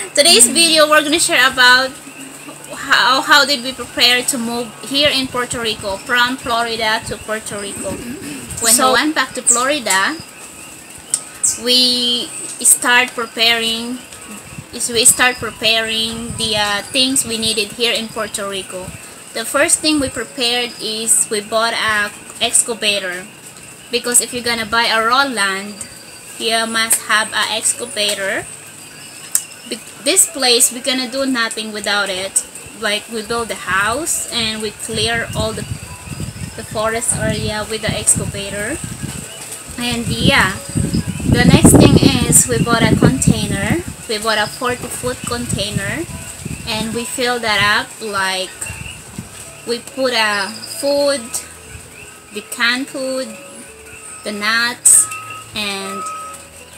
Today's video, we're gonna share about how did we prepare to move here in Puerto Rico from Florida to Puerto Rico. When we went back to Florida, we start preparing the things we needed here in Puerto Rico. The first thing we prepared is we bought a excavator, because if you're gonna buy a raw land, you must have an excavator. This place, we're gonna do nothing without it. Like, we build the house and we clear all the forest area with the excavator. And yeah, the next thing is we bought a container. We bought a 40-foot container and we fill that up. Like, we put food, the canned food, the nuts, and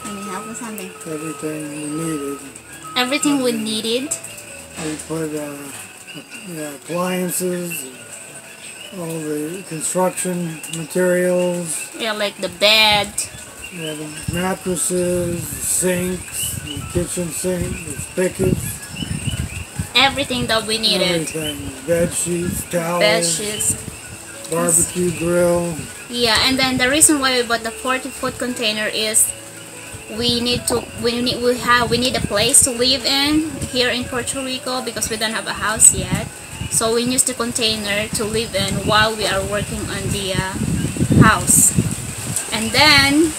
let me help with something. Everything we needed. We put appliances, all the construction materials. Yeah, like the bed. Yeah, the mattresses, the sinks, the kitchen sink, the spigots. Everything that we needed. Everything. Bed sheets, towels. Barbecue grill. Yeah, and then the reason why we bought the 40-foot container is we need a place to live in here in Puerto Rico, because we don't have a house yet. So we use the container to live in while we are working on the house. And then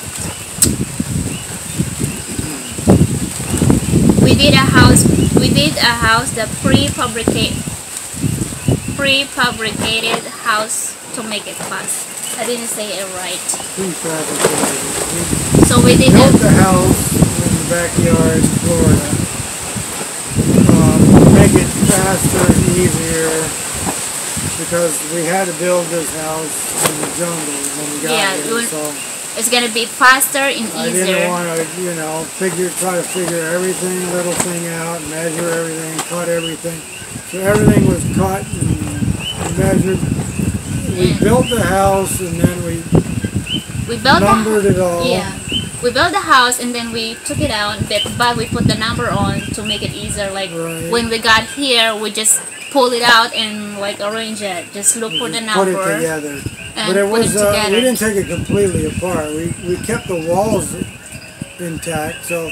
we did a house the prefabricated house to make it fast. I didn't say it right. So we did built the house in the backyard in Florida. Make it faster and easier, because we had to build this house in the jungle when we got here. So it's gonna be faster and easier. I didn't want to, try to figure every little thing out, measure everything, cut everything. So everything was cut and measured. We built the house and then we numbered it all. Yeah, we built the house and then we took it out, but we put the number on to make it easier. Like, when we got here, we just pull it out and like arrange it. Just look for the number. Put it together. But it was we didn't take it completely apart. We kept the walls intact, so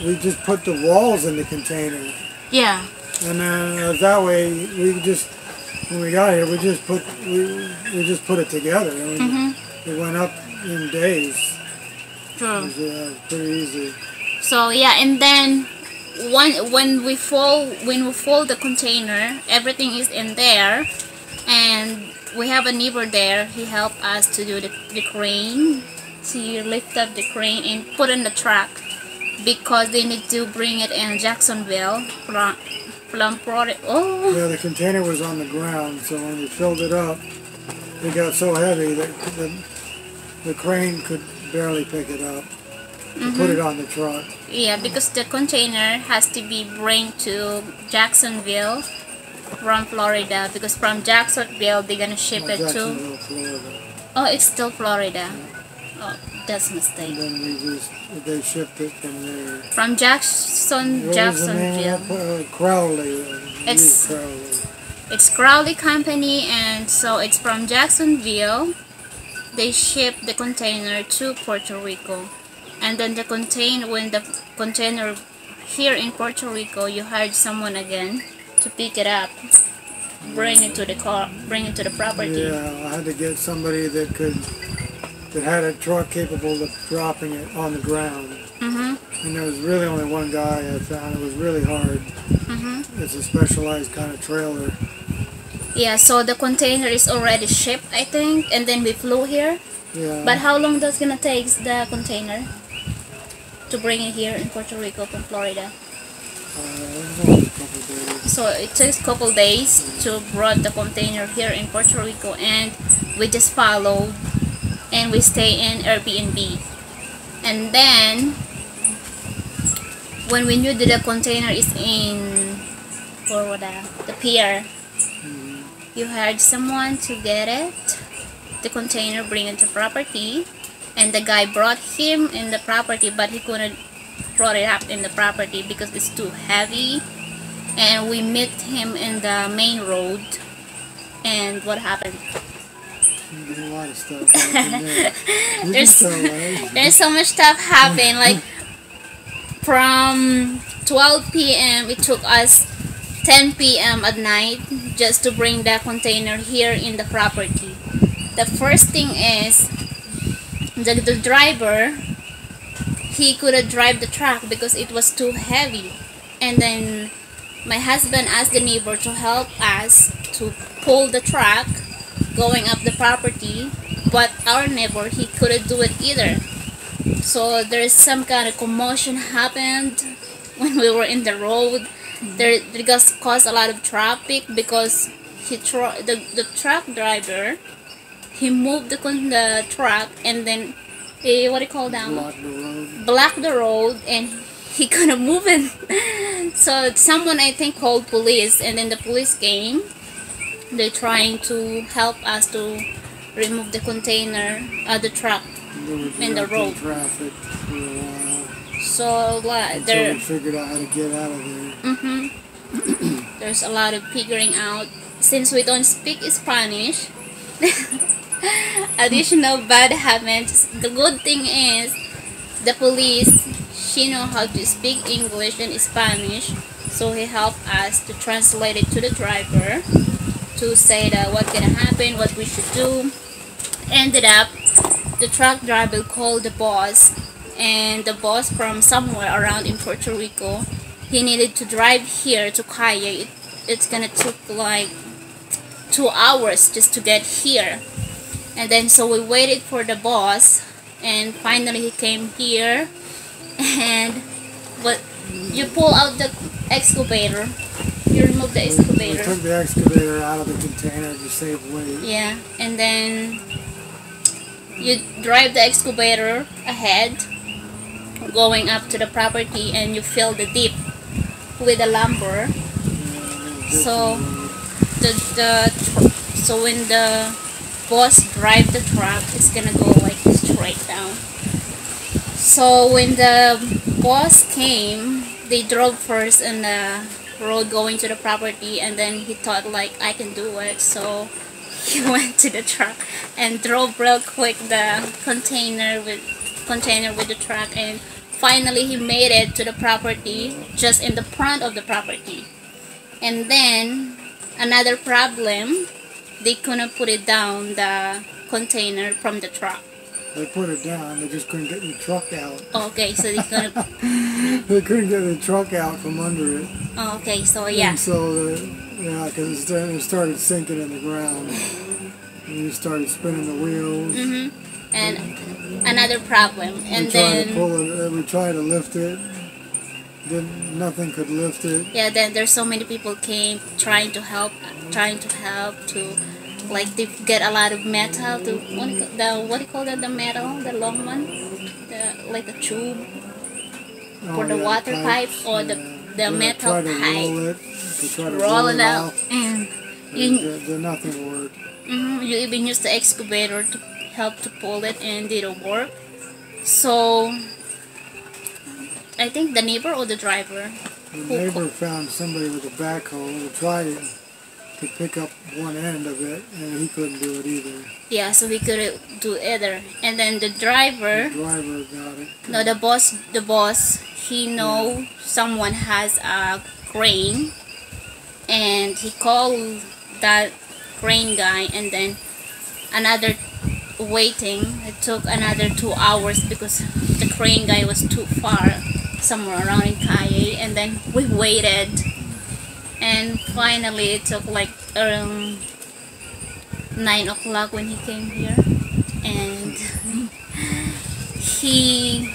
we just put the walls in the container. Yeah. And then that way when we got here, we just put it together. And it went up in days. True. It was pretty easy. So yeah, and then when we fold the container, everything is in there, and we have a neighbor there. He helped us to do the crane. He lift up the crane and put in the truck, because they need to bring it in Jacksonville from Florida. Oh. Yeah, the container was on the ground, so when we filled it up, it got so heavy that the crane could barely pick it up to put it on the truck. Yeah, because the container has to be brought to Jacksonville from Florida, because from Jacksonville they're gonna ship it to Florida. Oh, it's still Florida. Oh, that's a mistake. And then they shipped it from there. From Jacksonville. Crowley. It's Crowley Company, and so it's from Jacksonville. They ship the container to Puerto Rico, and then when the container here in Puerto Rico, you hired someone again to pick it up, bring it to the property. Yeah, I had to get somebody that had a truck capable of dropping it on the ground. And there was really only one guy I found. It was really hard. It's a specialized kind of trailer. Yeah, so the container is already shipped, I think, and then we flew here. Yeah. But how long does it gonna take the container to bring it here in Puerto Rico from Florida? A couple days. So it takes a couple days to bring the container here in Puerto Rico, and we just followed and we stay in Airbnb. And then when we knew that the container is in the pier, you hired someone to get it, the container, bring it to property, and the guy brought him in the property, but he couldn't brought it up in the property because it's too heavy. And we met him in the main road. And what happened? There's a lot of stuff happened there. There's so much stuff happened. Like from 12 p.m. it took us 10 p.m. at night just to bring the container here in the property. The first thing is the driver, he couldn't drive the truck because it was too heavy. And then my husband asked the neighbor to help us to pull the truck going up the property, but our neighbor, he couldn't do it either. So there's some kind of commotion happened when we were in the road. There caused a lot of traffic because the truck driver, he moved the truck and then what do you call that? Blocked the road and he couldn't move it. So someone, I think, called police, and then the police came. They're trying to help us to remove the container, the truck in the road. Traffic for a while. So until we figured out how to get out of there. There's a lot of figuring out. Since we don't speak Spanish, additional bad happens. The good thing is the police, she know how to speak English and Spanish, so he helped us to translate it to the driver to say that what gonna happen, what we should do. Ended up the truck driver called the boss, and the boss from somewhere around in Puerto Rico, he needed to drive here to Calle. It's gonna take like 2 hours just to get here. And then so we waited for the boss, and finally he came here. And but you pull out the excavator, you remove the excavator. We took the excavator out of the container to save weight. Yeah, and then you drive the excavator ahead going up to the property, and you fill the dip with the lumber. So so when the boss drive the truck, it's gonna go like straight down. So when the boss came, they drove first in the road going to the property, and then he thought like, I can do it, so he went to the truck and drove real quick the container with the truck, and finally he made it to the property, just in the front of the property. And then another problem, they couldn't put it down, the container from the truck. They put it down, they just couldn't get the truck out. Okay, so they couldn't they couldn't get the truck out from under it. Okay, so yeah. And so yeah, because it started sinking in the ground. And you started spinning the wheels. And another problem. And we tried to lift it. Nothing could lift it. Yeah, then there's so many people came trying to help to, like, they get a lot of metal to what do you call that, the metal, the long one, like a tube for the water pipe, or the metal pipe. Roll it out, and nothing worked. You even used the excavator to help to pull it, and it didn't work. So I think the neighbor or the driver. The neighbor found somebody with a backhoe who tried to pick up one end of it, and he couldn't do it either. Yeah, so he couldn't do either. And then the driver. The driver got it. No, the boss. He know someone has a crane, and he called that crane guy, and then another waiting. It took another 2 hours because the crane guy was too far, somewhere around in Calle, and then we waited, and finally it took like 9 o'clock when he came here, and he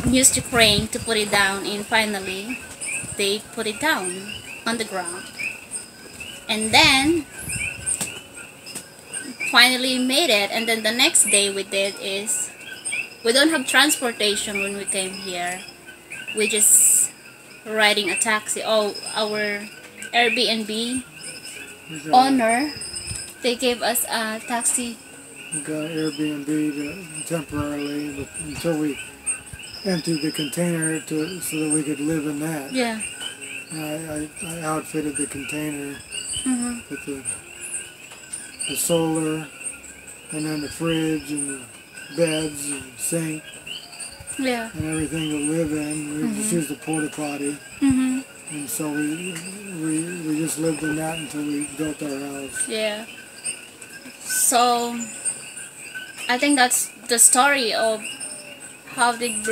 used the crane to put it down, and finally they put it down on the ground. And then finally made it. And then the next day we did is, we don't have transportation when we came here. We just riding a taxi. Oh, our Airbnb owner, they gave us a taxi. We got Airbnb temporarily until we emptied the container so that we could live in that. Yeah. And I outfitted the container Mm-hmm. with the solar, and then the fridge and the beds and sink Yeah. and everything to live in. We just used the porta potty, Mm-hmm. and so we just lived in that until we built our house. Yeah. So I think that's the story of how did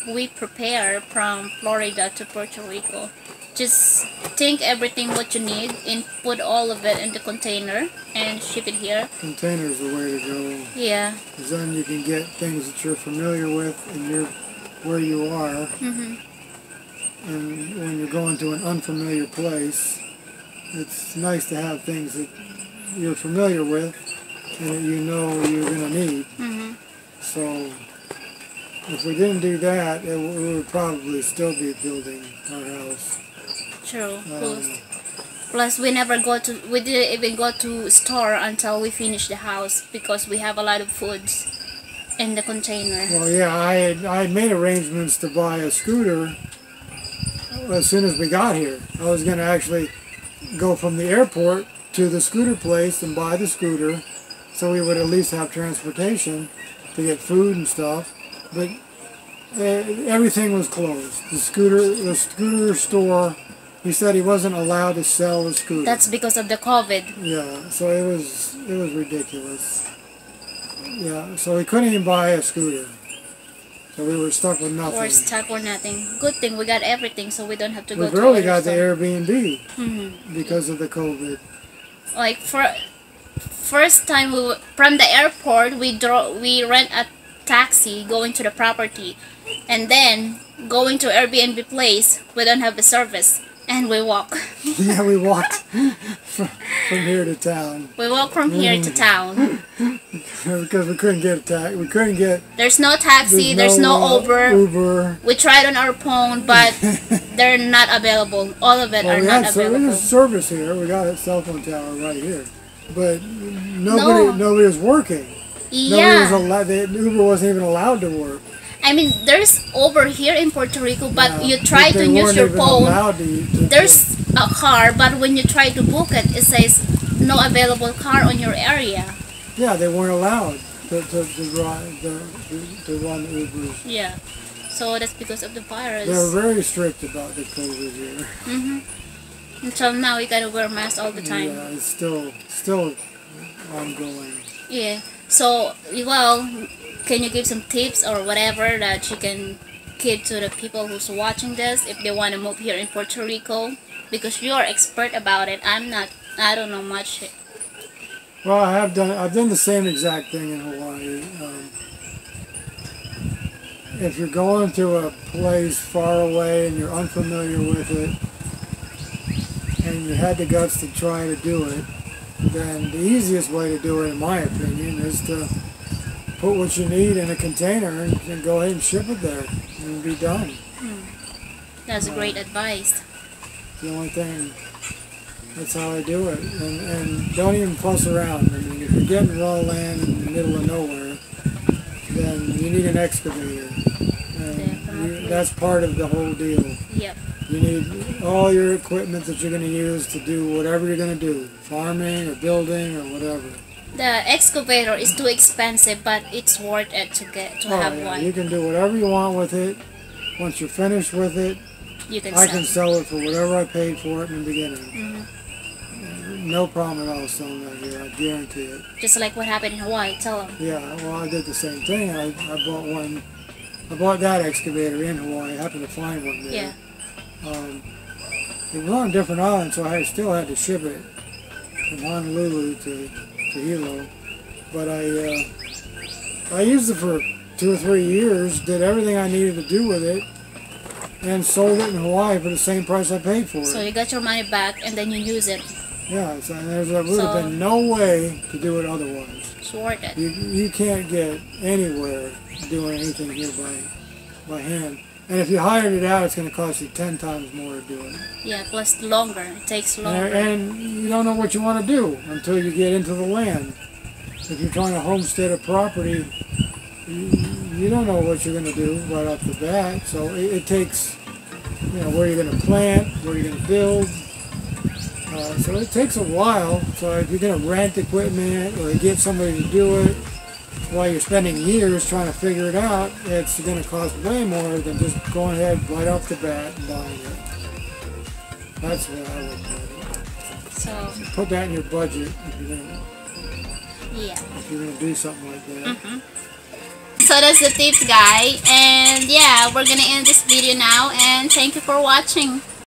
we prepare from Florida to Puerto Rico. Just think everything what you need and put all of it in the container and ship it here. Container's the way to go. Yeah. Because then you can get things that you're familiar with and where you are. Mm-hmm. And when you're going to an unfamiliar place, it's nice to have things that you're familiar with and that you know you're going to need. Mm-hmm. So if we didn't do that, we would probably still be building our house. True. Plus we didn't even go to store until we finished the house because we have a lot of foods in the container. Well, yeah, I had made arrangements to buy a scooter as soon as we got here. I was going to actually go from the airport to the scooter place and buy the scooter so we would at least have transportation to get food and stuff. But everything was closed. The scooter store, he said he wasn't allowed to sell the scooter. That's because of the COVID. Yeah, so it was ridiculous. Yeah, so we couldn't even buy a scooter. So we were stuck with nothing. We're stuck with nothing. Good thing we got everything so we don't have to go We to barely got the store. Airbnb because of the COVID. Like first time from the airport we rent a taxi going to the property and then going to Airbnb place. We don't have the service and we walk. Yeah, we walked from here to town. We walk from here to town. Because we couldn't get a taxi. We couldn't get... There's no taxi, there's no Uber. We tried on our phone, but they're not available. All of it are not available. There's service here. We got a cell phone tower right here. But nobody was working. Yeah. Uber wasn't even allowed to work. I mean, there's Uber here in Puerto Rico, but you try to use your phone. There's a car, but when you try to book it, it says no available car on your area. Yeah, they weren't allowed to run Ubers. Yeah, so that's because of the virus. They're very strict about the COVID here. Until now, you gotta wear masks all the time. Yeah, it's still ongoing. Yeah. So, well, can you give some tips or whatever that you can give to the people who's watching this if they want to move here in Puerto Rico? Because you're expert about it. I'm not. I don't know much. Well, I've done the same exact thing in Hawaii. If you're going to a place far away and you're unfamiliar with it, and you had the guts to try to do it, then the easiest way to do it, in my opinion, is to put what you need in a container and go ahead and ship it there and be done. That's great advice. The only thing, that's how I do it. And don't even fuss around. I mean, if you're getting raw land in the middle of nowhere, then you need an excavator. And that's part of the whole deal. Yep. You need all your equipment that you're going to use to do whatever you're going to do, farming or building or whatever. The excavator is too expensive, but it's worth it to have one. You can do whatever you want with it. Once you're finished with it, I can sell it for whatever I paid for it in the beginning. No problem at all selling that here, I guarantee it. Just like what happened in Hawaii, tell them. Yeah, well, I did the same thing. I bought one. I bought that excavator in Hawaii. I happened to find one there. Yeah. It was on a different island, so I still had to ship it from Honolulu to Hilo. But I used it for 2 or 3 years, did everything I needed to do with it, and sold it in Hawaii for the same price I paid for it. So you got your money back and then you use it. Yeah, so there would have been no way to do it otherwise. It's worth it. You can't get anywhere doing anything here by hand. And if you hired it out, it's going to cost you 10 times more to do it. Yeah, plus longer. It takes longer. And you don't know what you want to do until you get into the land. If you're trying to homestead a property, you you don't know what you're going to do right off the bat. So it takes, you know, where you're going to plant, where you're going to build. So it takes a while. So if you're going to rent equipment or get somebody to do it while you're spending years trying to figure it out, it's going to cost way more than just going ahead right off the bat and buying it. That's what I would do. So Put that in your budget if you're going to, yeah. if you're going to do something like that. So that's the tips, guys. And yeah, we're gonna end this video now, and thank you for watching.